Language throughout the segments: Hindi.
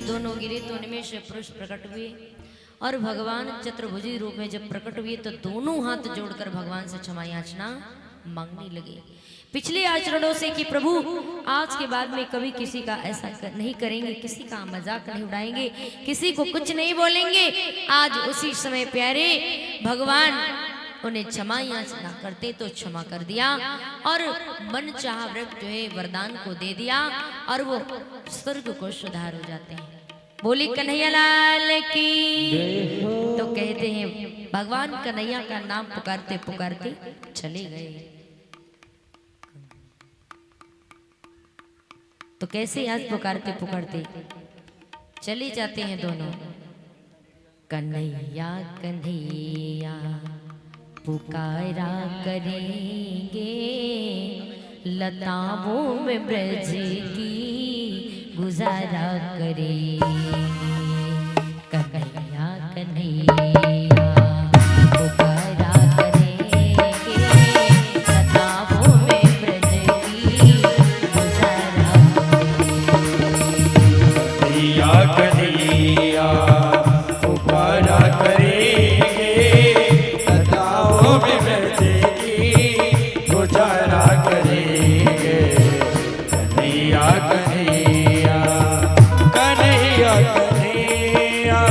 दोनों गिरे तो उनमें से पुरुष प्रकट हुए और भगवान चतुर्भुजी रूप में जब प्रकट हुए तो दोनों हाथ जोड़कर भगवान से क्षमा याचना मांगने लगे पिछले आचरणों से कि प्रभु आज के बाद में कभी किसी का ऐसा नहीं करेंगे, किसी का मजाक नहीं उड़ाएंगे, किसी को कुछ नहीं बोलेंगे। आज उसी समय प्यारे भगवान उन्हें क्षमा याचना करते तो क्षमा कर दिया और मन चाह व्रत जो है वरदान को दे दिया और वो स्वर्ग को सुधार हो जाते हैं। बोली कन्हैया लाल की। तो कहते हैं भगवान कन्हैया का नाम पुकारते पुकारते चले गए। तो कैसे आज पुकारते पुकारते चले जाते हैं दोनों। कन्हैया कन्हैया पुकारा करेंगे, लताओं में ब्रज की गुजारा करेंगे। कन्हैया कन्हैया पुकारा करेंगे, लताओं में ब्रज की गुजारा कन्हैया कन्हैया पुकारा करेंगे, लताओं में ब्रज की गुजारा करेंगे। कन्हैया कन्हैया कन्हैया कन्हैया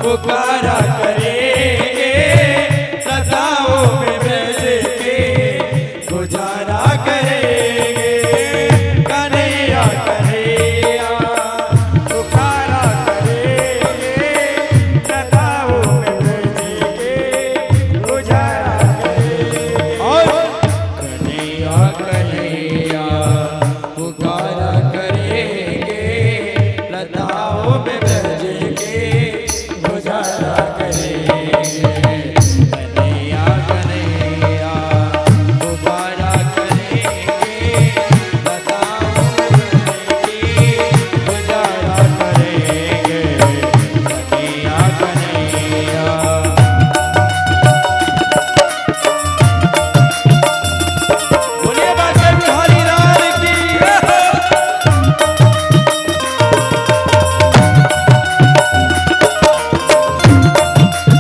पुकारा करेंगे, लताओं में ब्रज के गुजारा करेंगे। कन्हैया कन्हैया पुकारा करेंगे, लताओं में ब्रज के गुजारा करेंगे। और कन्हैया कन्हैया पुकारा करेंगे, लताओं में ब्रज के गुजारा करेंगे। कन्हैया कन्हैया पुकारा करेंगे, लताओं में ब्रज की गुजारा करेंगे। कन्हैया कन्हैया बोलिए बादशाह बिहारी लाल की।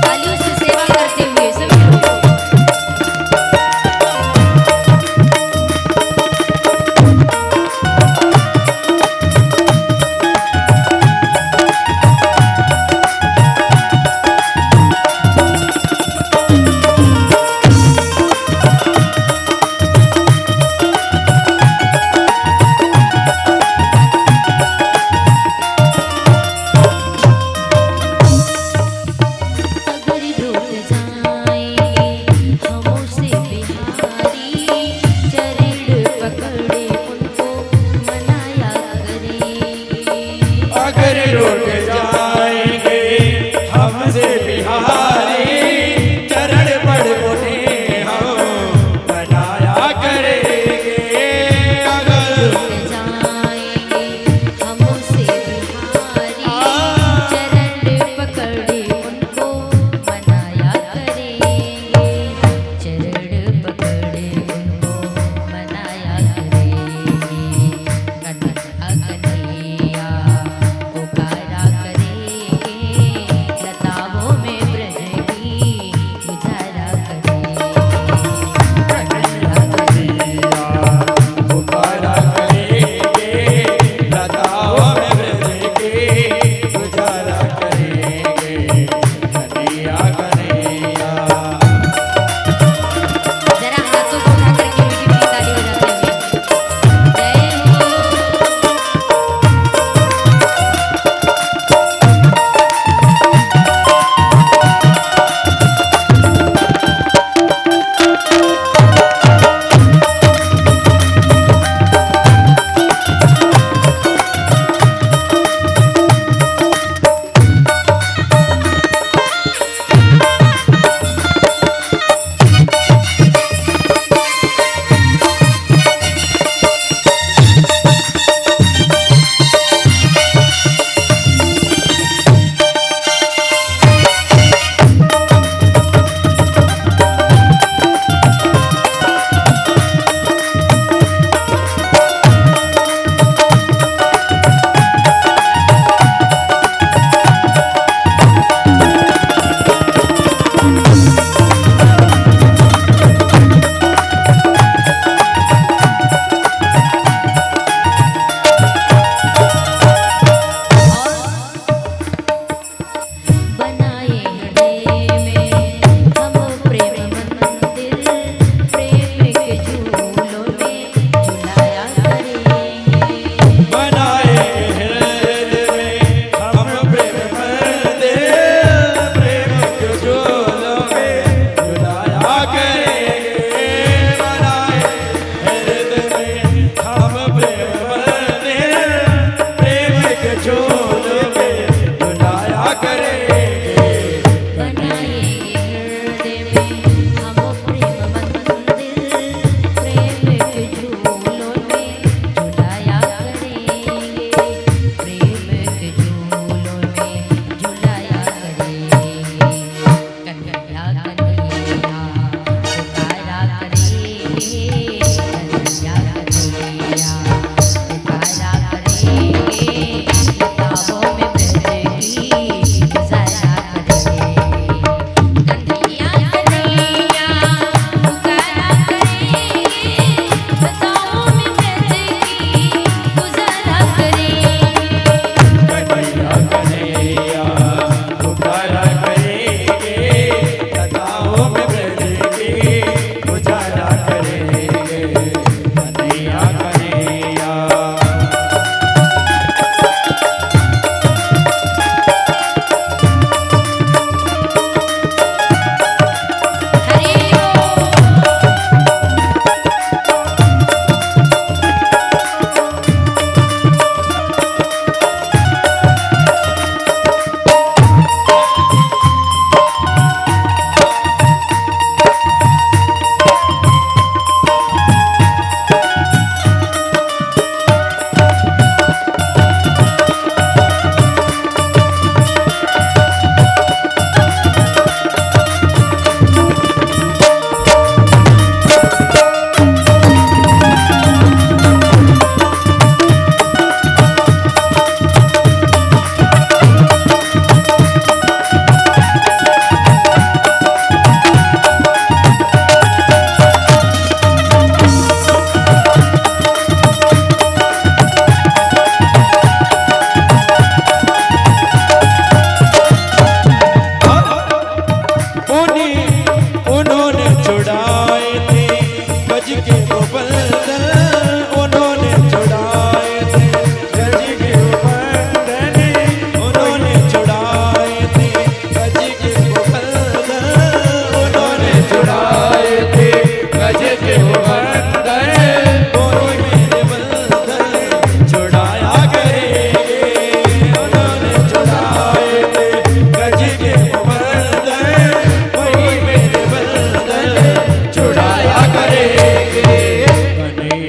तालियों से सेवा करते हुए सभी लोग। अगर रूठ जाएंगे हमसे बिहारी, चरण पकड़े उनको मनाया करेंगे। अगर रुक जाएंगे हमसे बिहारी, चरण पड़ उन्हें हम बनाया करेंगे। अगर रूठ जाएंगे हमसे बिहारी, चरण पकड़े उनको मनाया करेंगे। चरण पकड़े उनको मनाया करेंगे। कन्हैया कन्हैया पुकारा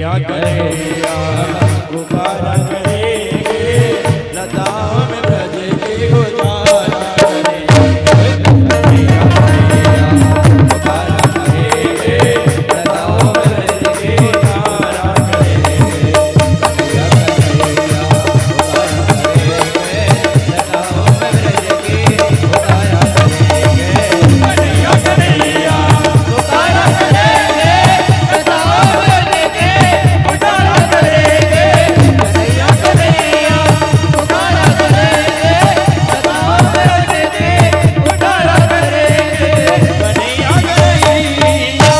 कन्हैया कन्हैया पुकारा करेंगे लताओं में ब्रज की उजाला करेंगे। कन्हैया कन्हैया पुकारा करेंगे लताओं में ब्रज की उजाला करेंगे। कन्हैया कन्हैया पुकारा करेंगे लताओं में ब्रज की उजाला करेंगे। कन्हैया कन्हैया पुकारा करेंगे लताओं में ब्रज की उजाला करेंगे। कन्हैया कन्हैया पुकारा करेंगे लताओं में ब्रज की उजाला करेंगे। कन्हैया कन्हैया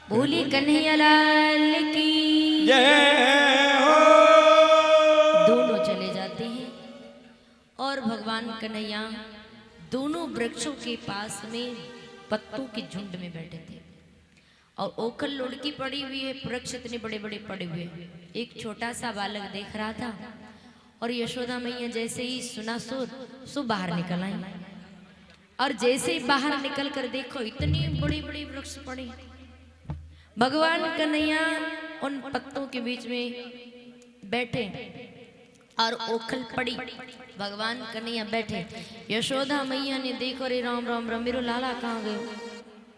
बोली कन्हैया लाल की। जय हो। दोनों चले जाते हैं और भगवान कन्हैया दोनों वृक्षों के पास में पत्तों के झुंड में बैठे थे और ओखल लुढ़की पड़ी हुई है, वृक्ष इतने बड़े बड़े पड़े हुए। एक छोटा सा बालक देख रहा था और यशोदा मैया जैसे ही सुना सो बाहर निकल आई और जैसे ही बाहर निकल कर देखो इतनी बड़ी बड़ी वृक्ष पड़े। भगवान कन्हैया उन पत्तों के बीच में बैठे और ओखल पड़ी। भगवान कन्हैया बैठे, यशोदा मैया ने देखो रे राम राम राम मेरो लाला कहाँ गयो।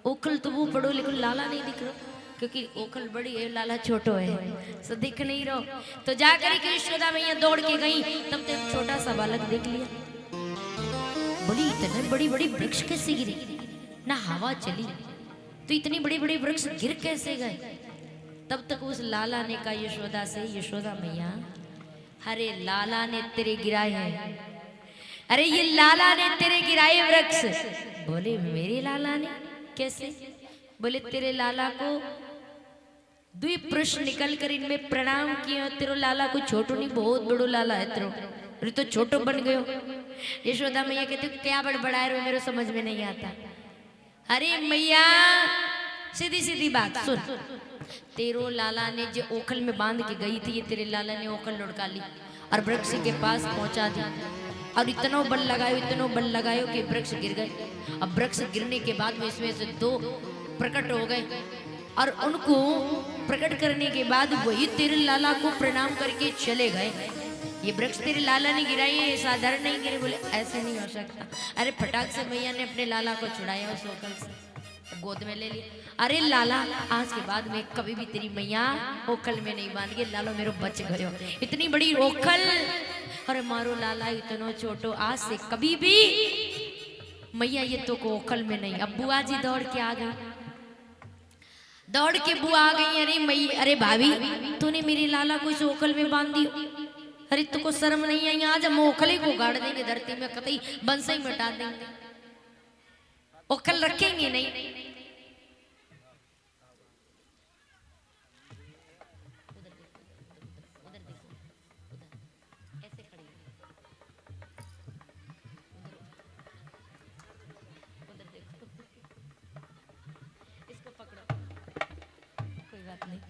ओखल तो वो पड़ो लेकिन लाला नहीं दिख रहा क्योंकि ओखल बड़ी है लाला छोटो है सो दिख नहीं रहो। तो जाकर के यशोदा मैया दौड़ के गई, तब तक छोटा सा बालक देख लिया। बोली इतने बड़ी बड़ी वृक्ष कैसे गिरे, ना हवा चली तो इतनी बड़ी बड़ी वृक्ष गिर कैसे गए। तब तक उस लाला ने कहा यशोदा से, यशोदा मैया अरे लाला ने तेरे गिराए हैं, अरे ये लाला ने तेरे गिराए वृक्ष। बोले मेरे लाला ने कैसे? बोले तेरे लाला को दुई पुरुष निकल कर इनमें प्रणाम किया, तेरो लाला को छोटो नहीं बहुत बड़ो लाला है तेरो, अरे तो छोटो बन गयो। यशोदा मैया कहते क्या बड़बड़ाए रहे मेरे समझ में नहीं आता। अरे मैया सीधी सीधी बात सुन, तेरो लाला ने जो ओखल में बांध के गई थी ये तेरे लाला ने ओखल लुढ़का ली और वृक्ष के पास पहुंचा दी और इतना बल लगायो कि वृक्ष गिर गए। अब वृक्ष गिरने के बाद में इसमें से दो प्रकट हो गए और उनको प्रकट करने के बाद वही तेरे लाला को प्रणाम करके चले गए। ये वृक्ष तेरे लाला ने गिराई है, साधारण नहीं गिरे। बोले ऐसे नहीं हो सकता। अरे फटाक से मैया ने अपने लाला को छुड़ाया उस ओखल से, गोद में ले लिया। अरे लाला आज के बाद में कभी भी तेरी मैया ओखल में नहीं बांध के लालो मेरो बच गयो। इतनी बड़ी ओखल, अरे मारो लाला इतना छोटो, आज से कभी भी मैया ये तो को ओखल में नहीं। अब बुआ जी दौड़ के आ गई, दौड़ के बुआ आ गई। अरे मैया, अरे भाभी तूने मेरे लाला को इस ओखल में बांध दियो, अरे तुमको शर्म नहीं आई? आज हम ओखले को गाड़ देंगे धरती में, कतई बंसई मिटा देंगे, ओखल रखेंगे नहीं।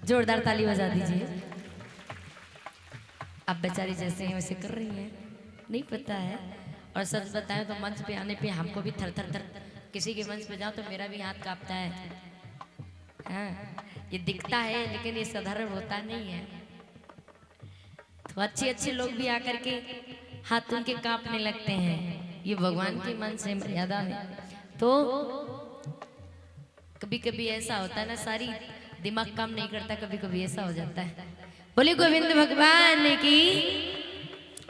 जोरदार ताली बजा दीजिए। अब बेचारी जैसे हैं वैसे कर रही हैं, नहीं पता है। और सच बताएं तो मंच पे आने पे हमको भी थर थर थर, किसी के मंच पे जाओ तो मेरा भी हाथ कांपता है। हाँ, ये दिखता है लेकिन ये साधारण होता नहीं है। तो अच्छे अच्छे लोग भी आकर के हाथ उनके कांपने लगते हैं, ये भगवान के मन से मर्यादा में। तो कभी कभी ऐसा होता है ना, सारी दिमाग काम नहीं करता, कभी कभी ऐसा हो जाता है। बोले गोविंद भगवान की।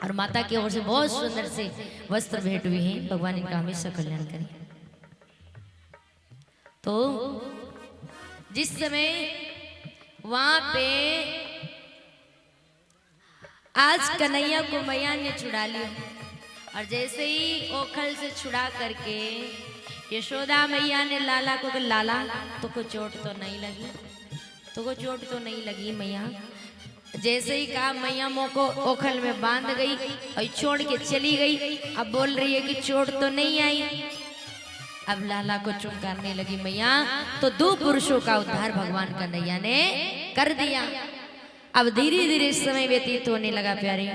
और माता की ओर से बहुत सुंदर से वस्त्र भेंट हुए हैं, भगवान इनका हमेशा कल्याण करें। तो जिस समय वहां पे आज कन्हैया को मैया ने छुड़ा लिया और जैसे ही ओखल से छुड़ा करके यशोदा मैया ने लाला को कहा, लाला तुमको चोट तो नहीं लगी, तुमको चोट तो नहीं लगी मैया? जैसे ही कहा मैया मोको ओखल में बांध गई और छोड़ के चली गई। अब बोल रही है कि चोट तो नहीं आई। अब लाला को चुमकारने लगी मैया, तो दो पुरुषों का उद्धार भगवान कन्हैया ने कर दिया। अब धीरे धीरे समय व्यतीत होने लगा प्यारे।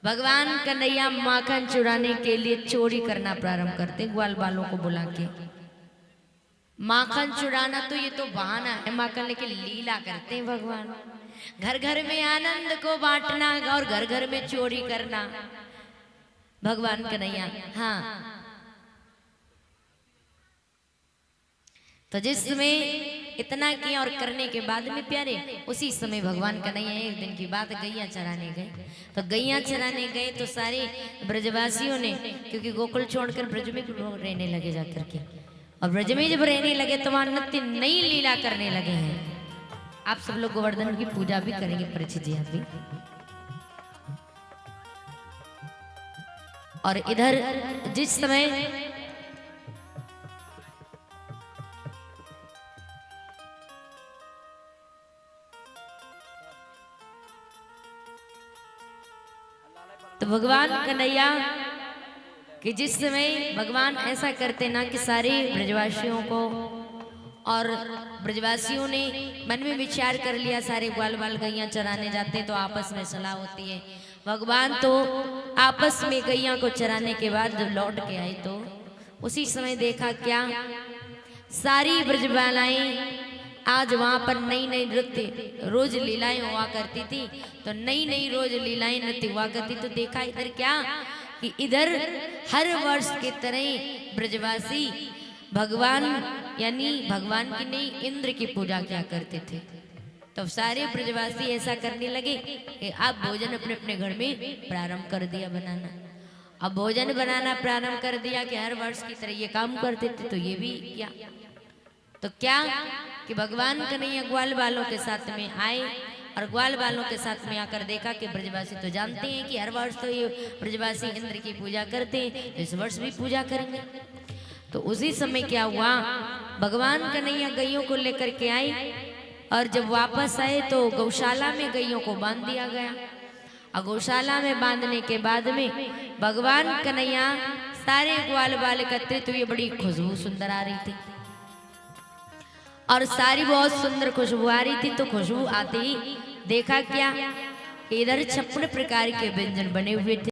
भगवान कन्हैया माखन चुराने के लिए चोरी करना प्रारंभ करते, ग्वाल बालों को बुला के। माखन चुराना तो ये तो बहाना है माखन लेके लीला करते हैं भगवान। घर घर में आनंद को बांटना और घर घर में चोरी करना भगवान कन्हैया। हाँ, तो जिस समय इतना किया और करने के बाद में प्यारे उसी समय भगवान कन्हैया एक दिन की बात गैया चराने गए। तो गैया चराने गए तो सारे ब्रजवासियों ने, क्योंकि गोकुल छोड़कर ब्रज में लोग रहने लगे जाकर के, और ब्रज में जब रहने लगे तो वहां नित्य नई लीला करने लगे हैं। आप सब लोग गोवर्धन की पूजा भी करेंगे परीक्षित जी आप भी। और इधर जिस समय तो भगवान कन्हैया कि जिस समय भगवान ऐसा करते ना कि सारे ब्रजवासियों को, और ब्रजवासियों ने मन में विचार कर लिया सारे ग्वाल बाल गैया चराने जाते तो आपस में सलाह होती है। भगवान तो आपस में गैया को चराने के बाद जब लौट के आए तो उसी समय देखा क्या, सारी ब्रजबालाएं आज वहां पर नई नई नृत्य रोज लीलाएं हुआ करती थी। तो नई नई रोज लीलाएं नृत्य हुआ करती, तो देखा इधर क्या कि इधर हर वर्ष के तरह ब्रजवासी भगवान यानी भगवान की नहीं इंद्र की पूजा किया करते थे। तो सारे ब्रजवासी ऐसा करने लगे कि आप भोजन अपने अपने घर में प्रारंभ कर दिया बनाना। अब भोजन बनाना प्रारंभ कर दिया कि हर वर्ष की तरह ये काम करते थे, तो ये भी किया। तो क्या कि भगवान कन्हैया ग्वाल बालों के साथ में आए, और ग्वाल बालों के साथ में आकर देखा कि ब्रजवासी तो जानते हैं कि हर वर्ष तो ये ब्रजवासी इंद्र की पूजा करते हैं, तो इस वर्ष भी पूजा करेंगे। तो उसी समय क्या हुआ, भगवान कन्हैया गैयों को लेकर के आए, और जब वापस आए तो गौशाला में गैयों को बांध दिया गया। और गौशाला में बांधने के बाद में भगवान कन्हैया सारे ग्वाल बाल एकत्रित हुए, बड़ी खुशबू सुंदर आ रही थी, और सारी बहुत सुंदर खुशबू आ रही थी। तो खुशबू आते ही देखा क्या, इधर 56 प्रकार के व्यंजन बने हुए थे।